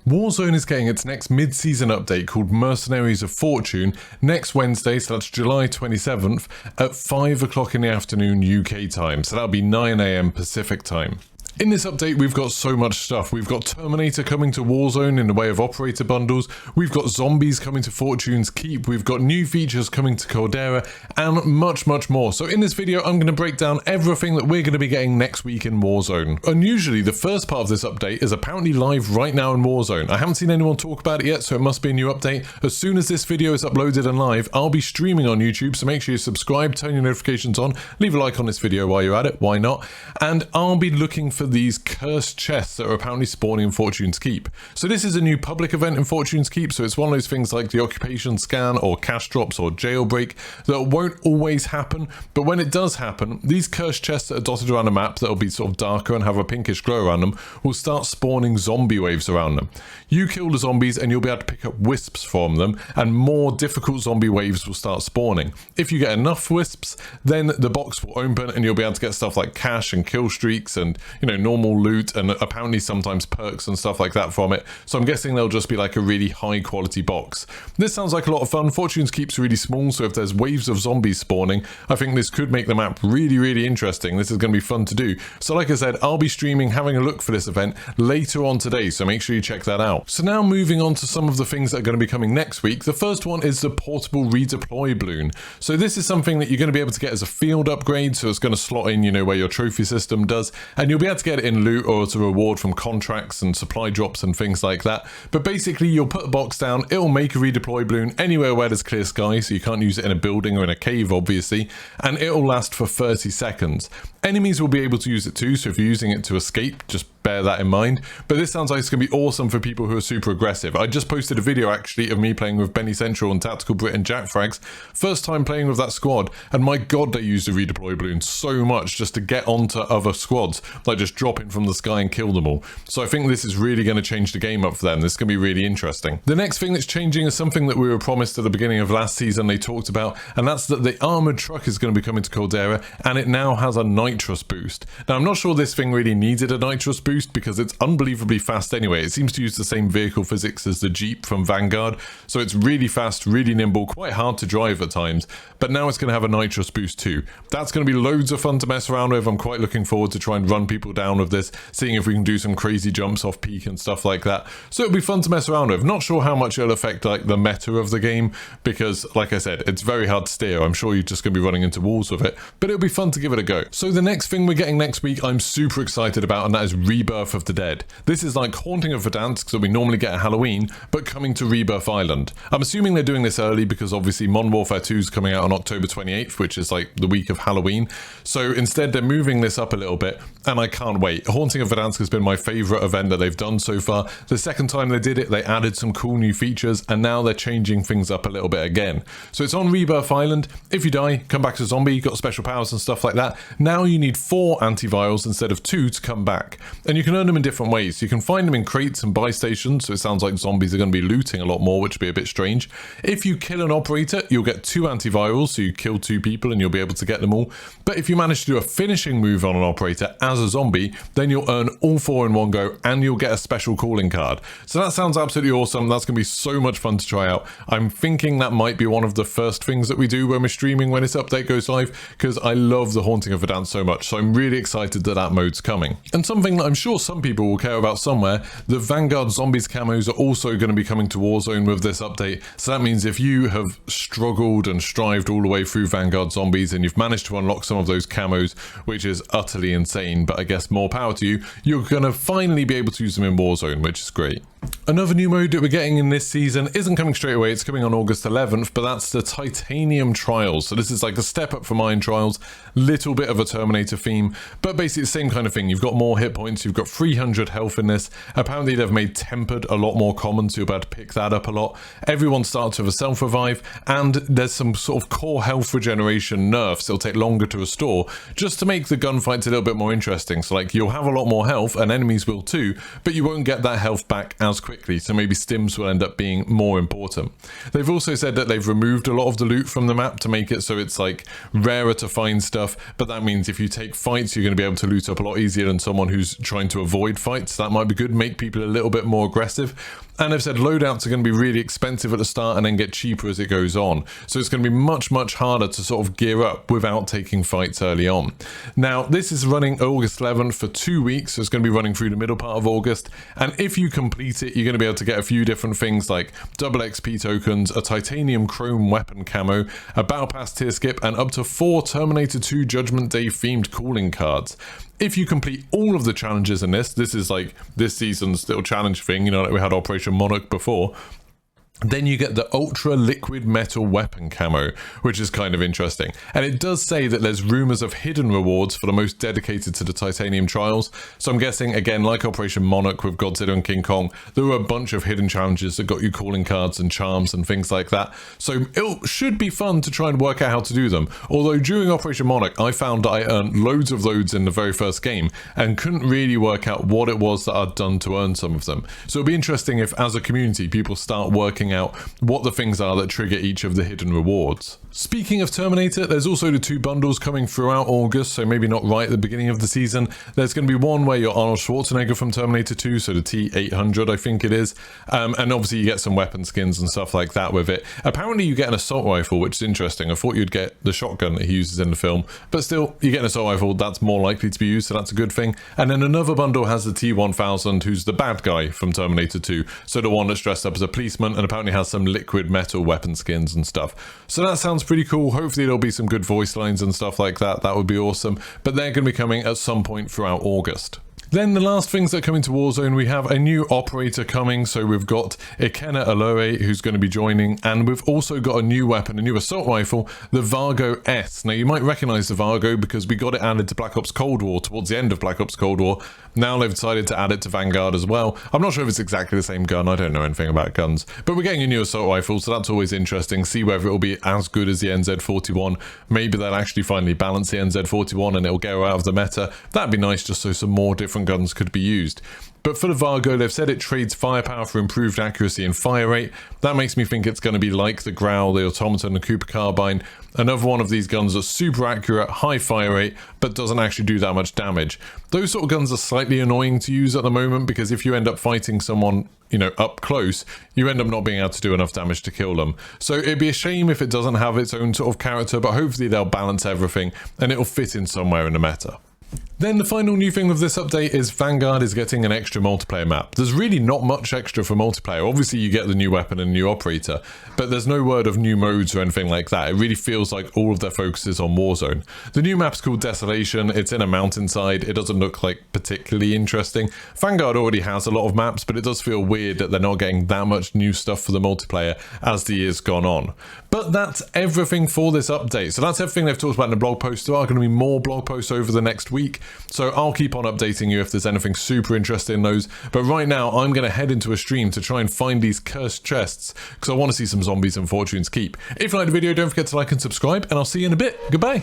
Warzone is getting its next mid-season update called Mercenaries of Fortune next Wednesday, so that's July 27th at 5 o'clock in the afternoon UK time, so that'll be 9 AM Pacific time. In this update, we've got so much stuff. We've got Terminator coming to Warzone in the way of operator bundles. We've got zombies coming to Fortune's Keep. We've got new features coming to Caldera and much, much more. So in this video, I'm going to break down everything that we're going to be getting next week in Warzone. Unusually, the first part of this update is apparently live right now in Warzone. I haven't seen anyone talk about it yet, so it must be a new update. As soon as this video is uploaded and live, I'll be streaming on YouTube, so make sure you subscribe, turn your notifications on, leave a like on this video while you're at it, why not? And I'll be looking for these cursed chests that are apparently spawning in Fortune's Keep. So this is a new public event in Fortune's Keep, so it's one of those things like the occupation scan or cash drops or jailbreak that won't always happen, but when it does happen, these cursed chests that are dotted around the map that'll be sort of darker and have a pinkish glow around them will start spawning zombie waves around them. You kill the zombies and you'll be able to pick up wisps from them, and more difficult zombie waves will start spawning. If you get enough wisps, then the box will open and you'll be able to get stuff like cash and kill streaks and, you know, normal loot and apparently sometimes perks and stuff like that from it. So I'm guessing they'll just be like a really high quality box. This sounds like a lot of fun. Fortune's Keep's really small, so if there's waves of zombies spawning, I think this could make the map really, really interesting. This is going to be fun to do. So like I said, I'll be streaming, having a look for this event later on today, so make sure you check that out. So now moving on to some of the things that are going to be coming next week. The first one is the Portable Redeploy Balloon. So this is something that you're going to be able to get as a field upgrade, so it's going to slot in, you know, where your trophy system does, and you'll be able to get it in loot or as a reward from contracts and supply drops and things like that. But basically you'll put a box down, it'll make a redeploy balloon anywhere where there's clear sky, so you can't use it in a building or in a cave obviously, and it'll last for 30 seconds. Enemies will be able to use it too, so if you're using it to escape, just bear that in mind. But this sounds like it's going to be awesome for people who are super aggressive. I just posted a video actually of me playing with Benny Central and Tactical Brit and Jack Frags. First time playing with that squad, and my god, they used the redeploy balloon so much just to get onto other squads, like just dropping from the sky and kill them all. So I think this is really going to change the game up for them. This is going to be really interesting. The next thing that's changing is something that we were promised at the beginning of last season they talked about, and that's that the armored truck is going to be coming to Caldera, and it now has a nitrous boost. Now I'm not sure this thing really needed a nitrous boost because it's unbelievably fast anyway. It seems to use the same vehicle physics as the Jeep from Vanguard, so it's really fast, really nimble, quite hard to drive at times, but now it's going to have a nitrous boost too. That's going to be loads of fun to mess around with. I'm quite looking forward to try and run people down with this, seeing if we can do some crazy jumps off peak and stuff like that. So it'll be fun to mess around with. Not sure how much it'll affect like the meta of the game because, like I said, it's very hard to steer. I'm sure you're just going to be running into walls with it, but it'll be fun to give it a go. So the next thing we're getting next week I'm super excited about, and that is Rebirth of the Dead. This is like Haunting of Verdansk that we normally get at Halloween, but coming to Rebirth Island. I'm assuming they're doing this early because obviously Modern Warfare 2 is coming out on October 28th, which is like the week of Halloween. So instead they're moving this up a little bit, and I can't wait. Haunting of Verdansk has been my favorite event that they've done so far. The second time they did it, they added some cool new features, and now they're changing things up a little bit again. So it's on Rebirth Island. If you die, come back as a zombie, you've got special powers and stuff like that. Now you need 4 antivirals instead of 2 to come back, and you can earn them in different ways. You can find them in crates and buy stations, so it sounds like zombies are going to be looting a lot more, which would be a bit strange. If you kill an operator, you'll get 2 antivirals, so you kill 2 people and you'll be able to get them all. But if you manage to do a finishing move on an operator as a zombie, then you'll earn all 4 in one go, and you'll get a special calling card. So that sounds absolutely awesome. That's going to be so much fun to try out. I'm thinking that might be one of the first things that we do when we're streaming when this update goes live, because I love the Haunting of Verdansk so much, so I'm really excited that that mode's coming. And something that I'm sure some people will care about somewhere, the Vanguard Zombies camos are also going to be coming to Warzone with this update. So that means if you have struggled and strived all the way through Vanguard Zombies and you've managed to unlock some of those camos, which is utterly insane, but I guess more power to you, you're going to finally be able to use them in Warzone, which is great. Another new mode that we're getting in this season isn't coming straight away, it's coming on August 11th, but that's the Titanium Trials. So this is like a step up from Iron Trials, little bit of a Terminator theme, but basically the same kind of thing. You've got more hit points, you've got 300 health in this. Apparently they've made Tempered a lot more common, so you'll be able to pick that up a lot. Everyone starts with a self-revive, and there's some sort of core health regeneration nerfs. It'll take longer to restore, just to make the gunfights a little bit more interesting. So like you'll have a lot more health, and enemies will too, but you won't get that health back as as quickly, so maybe stims will end up being more important. They've also said that they've removed a lot of the loot from the map to make it so it's like rarer to find stuff, but that means if you take fights, you're going to be able to loot up a lot easier than someone who's trying to avoid fights. That might be good, make people a little bit more aggressive. And they've said loadouts are going to be really expensive at the start and then get cheaper as it goes on. So it's going to be much harder to sort of gear up without taking fights early on. Now, this is running August 11th for 2 weeks, so it's going to be running through the middle part of August. And if you complete it, you're going to be able to get a few different things like double XP tokens, a titanium chrome weapon camo, a battle pass tier skip, and up to 4 Terminator 2 Judgment Day themed calling cards. If you complete all of the challenges in this is like this season's little challenge thing, you know, like we had Operation Monarch before, then you get the ultra liquid metal weapon camo, which is kind of interesting. And it does say that there's rumors of hidden rewards for the most dedicated to the titanium trials. So I'm guessing, again, like Operation Monarch with Godzilla and King Kong, there were a bunch of hidden challenges that got you calling cards and charms and things like that. So it should be fun to try and work out how to do them. Although during Operation Monarch, I found that I earned loads of those in the very first game and couldn't really work out what it was that I'd done to earn some of them. So it'll be interesting if, as a community, people start working out what the things are that trigger each of the hidden rewards. Speaking of Terminator, there's also the 2 bundles coming throughout August, so maybe not right at the beginning of the season. There's going to be one where you're Arnold Schwarzenegger from Terminator 2, so the T-800 I think it is, and obviously you get some weapon skins and stuff like that with it. Apparently you get an assault rifle, which is interesting. I thought you'd get the shotgun that he uses in the film, but still, you get an assault rifle, that's more likely to be used, so that's a good thing. And then another bundle has the T-1000, who's the bad guy from Terminator 2, so the one that's dressed up as a policeman and apparently has some liquid metal weapon skins and stuff. So that sounds pretty cool. Hopefully there'll be some good voice lines and stuff like that. That would be awesome. But they're going to be coming at some point throughout August. Then the last things that are coming to Warzone, we have a new operator coming. So we've got Ikena Aloe, who's going to be joining, and we've also got a new weapon, a new assault rifle, the Vargo S. Now you might recognize the Vargo because we got it added to Black Ops Cold War towards the end of Black Ops Cold War. Now they've decided to add it to Vanguard as well. I'm not sure if it's exactly the same gun. I don't know anything about guns, but we're getting a new assault rifle, so that's always interesting. See whether it'll be as good as the NZ41. Maybe they'll actually finally balance the NZ41 and it'll go out of the meta. That'd be nice, just so some more different guns could be used. But for the Vargo, they've said it trades firepower for improved accuracy and fire rate. That makes me think it's going to be like the Growl, the Automaton, the Cooper Carbine. Another one of these guns that's super accurate, high fire rate, but doesn't actually do that much damage. Those sort of guns are slightly annoying to use at the moment because if you end up fighting someone, you know, up close, you end up not being able to do enough damage to kill them. So it'd be a shame if it doesn't have its own sort of character, but hopefully they'll balance everything and it'll fit in somewhere in the meta. Then the final new thing with this update is Vanguard is getting an extra multiplayer map. There's really not much extra for multiplayer. Obviously you get the new weapon and new operator, but there's no word of new modes or anything like that. It really feels like all of their focus is on Warzone. The new map's called Desolation. It's in a mountainside. It doesn't look like particularly interesting. Vanguard already has a lot of maps, but it does feel weird that they're not getting that much new stuff for the multiplayer as the year's gone on. But that's everything for this update. So that's everything they've talked about in the blog post. There are going to be more blog posts over the next week. So I'll keep on updating you if there's anything super interesting in those. But right now, I'm going to head into a stream to try and find these cursed chests because I want to see some zombies and Fortune's Keep. If you liked the video, don't forget to like and subscribe, and I'll see you in a bit. Goodbye.